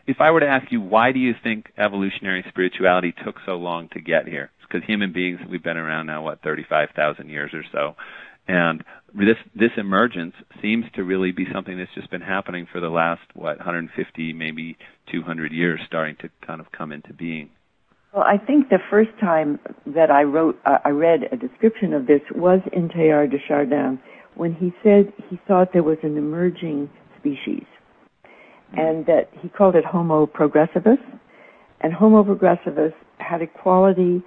if I were to ask you, why do you think evolutionary spirituality took so long to get here? Because human beings, we've been around now, 35,000 years or so. And this emergence seems to really be something that's just been happening for the last, 150, maybe 200 years, starting to kind of come into being. Well, I think the first time that I read a description of this was in Teilhard de Chardin, when he said he thought there was an emerging species, and that he called it Homo progressivus, and Homo progressivus had a quality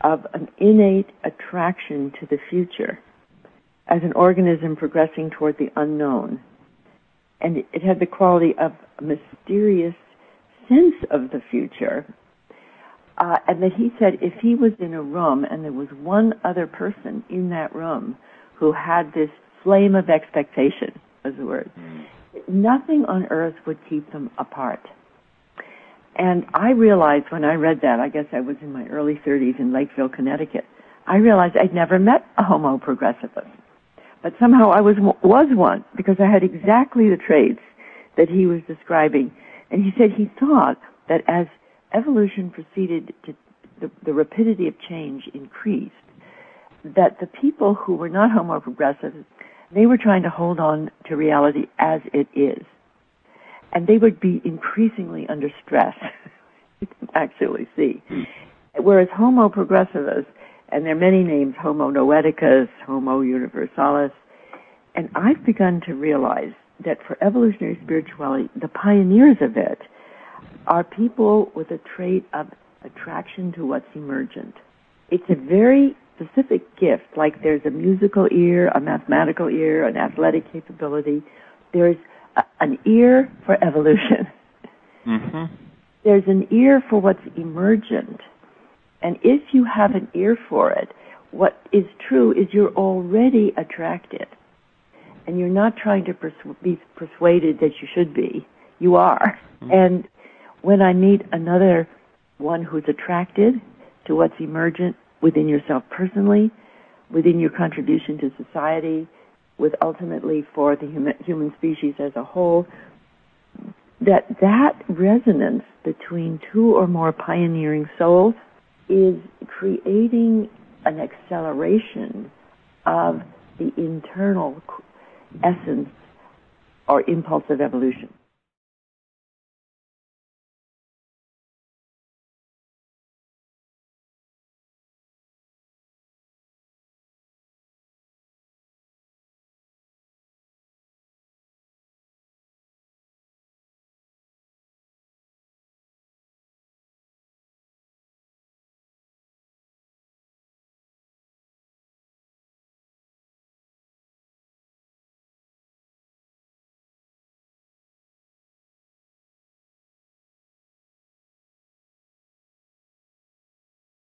of an innate attraction to the future as an organism progressing toward the unknown. And it had the quality of a mysterious sense of the future. And that he said if he was in a room and there was one other person in that room who had this flame of expectation, was the word, nothing on earth would keep them apart. And I realized when I read that, I guess I was in my early 30s in Lakeville, Connecticut, I realized I'd never met a Homo progressivus. But somehow I was one, because I had exactly the traits that he was describing. And he said he thought that as evolution proceeded, the rapidity of change increased, that the people who were not Homo progressivus, they were trying to hold on to reality as it is. And they would be increasingly under stress, you can actually see. Whereas Homo progressivus, and there are many names, Homo noeticus, Homo universalis, and I've begun to realize that for evolutionary spirituality, the pioneers of it are people with a trait of attraction to what's emergent. It's a very specific gift, like there's a musical ear, a mathematical ear, an athletic capability. There's an ear for evolution. Mm-hmm. There's an ear for what's emergent. And if you have an ear for it, what is true is you're already attracted. And you're not trying to be persuaded that you should be. You are. Mm-hmm. And when I meet another one who's attracted to what's emergent within yourself personally, within your contribution to society, with ultimately for the human species as a whole, that resonance between two or more pioneering souls is creating an acceleration of the internal essence or impulse of evolution.